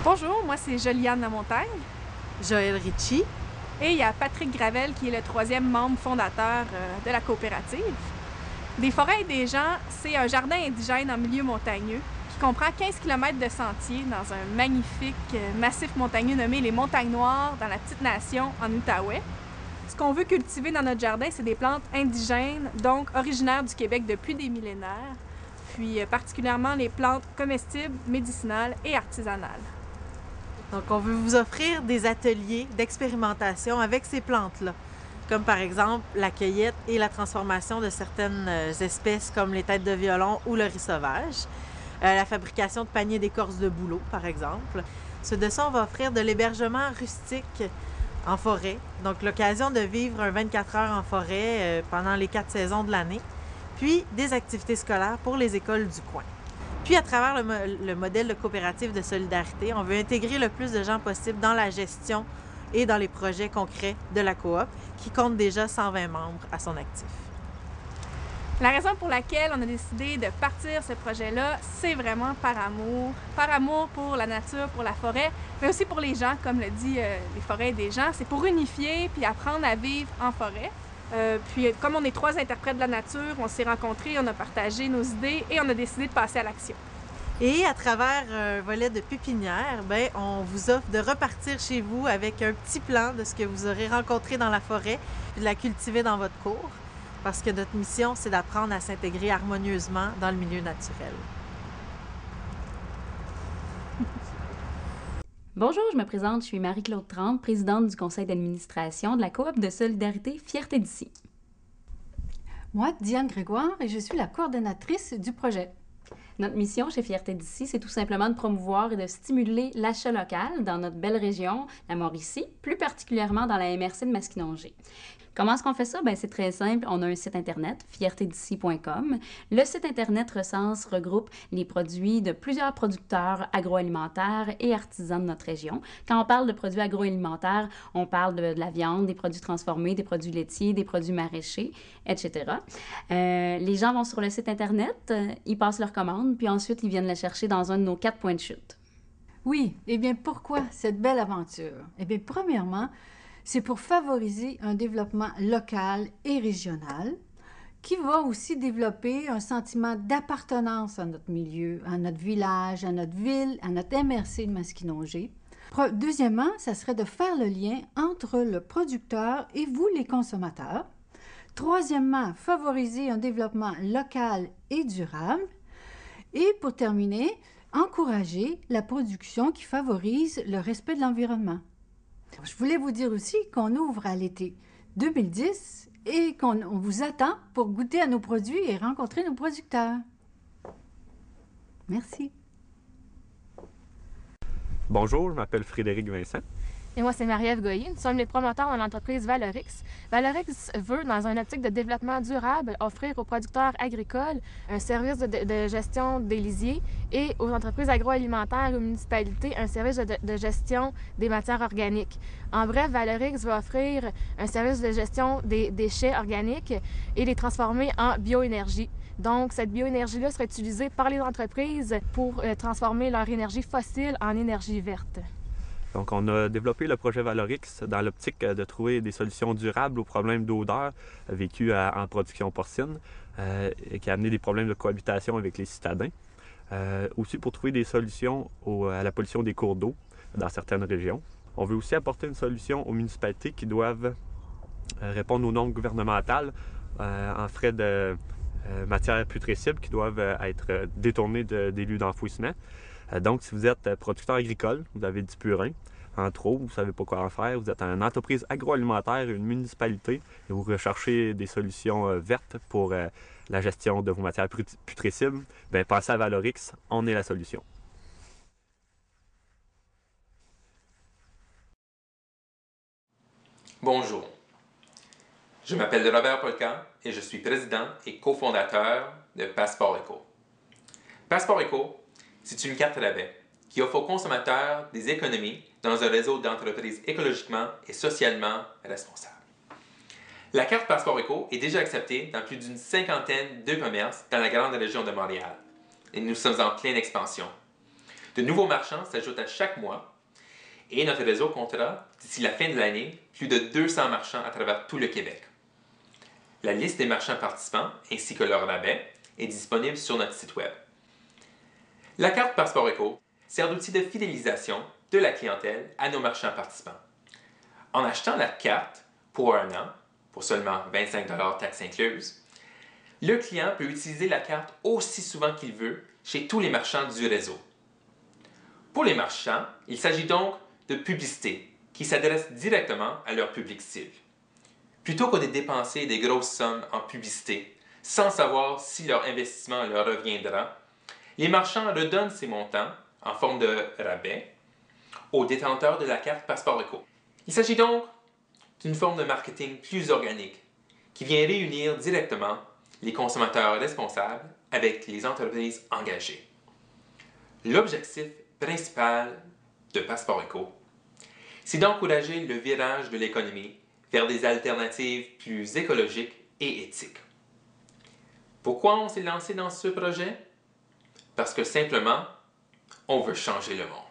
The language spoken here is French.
Bonjour, moi c'est Joliane Lamontagne Joël Ritchie. et il y a Patrick Gravel qui est le troisième membre fondateur de la coopérative. Des forêts et des gens, c'est un jardin indigène en milieu montagneux qui comprend 15 km de sentiers dans un magnifique massif montagneux nommé les Montagnes Noires dans la petite nation en Outaouais. Ce qu'on veut cultiver dans notre jardin, c'est des plantes indigènes, donc originaires du Québec depuis des millénaires, puis particulièrement les plantes comestibles, médicinales et artisanales. Donc, on veut vous offrir des ateliers d'expérimentation avec ces plantes-là, comme par exemple la cueillette et la transformation de certaines espèces comme les têtes de violon ou le riz sauvage, la fabrication de paniers d'écorce de bouleau, par exemple. De ça, on va offrir de l'hébergement rustique en forêt, donc l'occasion de vivre un 24 heures en forêt pendant les 4 saisons de l'année, puis des activités scolaires pour les écoles du coin. Puis, à travers le modèle de coopérative de solidarité, on veut intégrer le plus de gens possible dans la gestion et dans les projets concrets de la coop, qui compte déjà 120 membres à son actif. La raison pour laquelle on a décidé de partir ce projet-là, c'est vraiment par amour. Par amour pour la nature, pour la forêt, mais aussi pour les gens, comme le dit les forêts et des gens. C'est pour unifier puis apprendre à vivre en forêt. Puis comme on est 3 interprètes de la nature, on s'est rencontrés, on a partagé nos idées et on a décidé de passer à l'action. Et à travers un volet de pépinière, on vous offre de repartir chez vous avec un petit plan de ce que vous aurez rencontré dans la forêt et de la cultiver dans votre cour, parce que notre mission, c'est d'apprendre à s'intégrer harmonieusement dans le milieu naturel. Bonjour, je me présente, je suis Marie-Claude Trempe, présidente du conseil d'administration de la coop de solidarité Fierté d'ici. Moi, Diane Grégoire, et je suis la coordonnatrice du projet. Notre mission chez Fierté d'ici, c'est tout simplement de promouvoir et de stimuler l'achat local dans notre belle région, la Mauricie, plus particulièrement dans la MRC de Masquinongé. Comment est-ce qu'on fait ça? C'est très simple. On a un site internet, fiertédici.com. Le site internet regroupe les produits de plusieurs producteurs agroalimentaires et artisans de notre région. Quand on parle de produits agroalimentaires, on parle de la viande, des produits transformés, des produits laitiers, des produits maraîchers, etc. Les gens vont sur le site internet, ils passent leur commande, puis ensuite ils viennent la chercher dans un de nos 4 points de chute. Oui, pourquoi cette belle aventure? Premièrement, c'est pour favoriser un développement local et régional qui va aussi développer un sentiment d'appartenance à notre milieu, à notre village, à notre ville, à notre MRC de Masquinongé. Deuxièmement, ça serait de faire le lien entre le producteur et vous, les consommateurs. Troisièmement, favoriser un développement local et durable. Et pour terminer, encourager la production qui favorise le respect de l'environnement. Je voulais vous dire aussi qu'on ouvre à l'été 2010 et qu'on vous attend pour goûter à nos produits et rencontrer nos producteurs. Merci. Bonjour, je m'appelle Frédéric Vincent. Et moi, c'est Marie-Ève Goyer. Nous sommes les promoteurs de l'entreprise Valorix. Valorix veut, dans une optique de développement durable, offrir aux producteurs agricoles un service de gestion des lisiers et aux entreprises agroalimentaires et aux municipalités un service de gestion des matières organiques. En bref, Valorix veut offrir un service de gestion des déchets organiques et les transformer en bioénergie. Donc, cette bioénergie-là sera utilisée par les entreprises pour transformer leur énergie fossile en énergie verte. Donc, on a développé le projet Valorix dans l'optique de trouver des solutions durables aux problèmes d'odeur vécus en production porcine et qui a amené des problèmes de cohabitation avec les citadins. Aussi pour trouver des solutions à la pollution des cours d'eau dans certaines régions. On veut aussi apporter une solution aux municipalités qui doivent répondre aux normes gouvernementales en frais de matières putrescibles qui doivent être détournées des lieux d'enfouissement. Donc, si vous êtes producteur agricole, vous avez du purin en trop, vous ne savez pas quoi en faire, vous êtes une entreprise agroalimentaire, une municipalité, et vous recherchez des solutions vertes pour la gestion de vos matières putrescibles, pensez à Valorix, on est la solution. Bonjour, je m'appelle Robert Polka et je suis président et cofondateur de Passeport Éco. Passeport Éco, c'est une carte rabais qui offre aux consommateurs des économies dans un réseau d'entreprises écologiquement et socialement responsables. La carte Passeport Éco est déjà acceptée dans plus d'une 50aine de commerces dans la grande région de Montréal et nous sommes en pleine expansion. De nouveaux marchands s'ajoutent à chaque mois et notre réseau comptera, d'ici la fin de l'année, plus de 200 marchands à travers tout le Québec. La liste des marchands participants ainsi que leur rabais est disponible sur notre site Web. La carte Passeport Éco sert d'outil de fidélisation de la clientèle à nos marchands participants. En achetant la carte pour un an, pour seulement 25 $ taxes incluses, le client peut utiliser la carte aussi souvent qu'il veut chez tous les marchands du réseau. Pour les marchands, il s'agit donc de publicité qui s'adresse directement à leur public cible. Plutôt que de dépenser des grosses sommes en publicité sans savoir si leur investissement leur reviendra, les marchands redonnent ces montants en forme de rabais aux détenteurs de la carte Passeport Éco. Il s'agit donc d'une forme de marketing plus organique qui vient réunir directement les consommateurs responsables avec les entreprises engagées. L'objectif principal de Passeport Éco, c'est d'encourager le virage de l'économie vers des alternatives plus écologiques et éthiques. Pourquoi on s'est lancé dans ce projet? Parce que simplement, on veut changer le monde.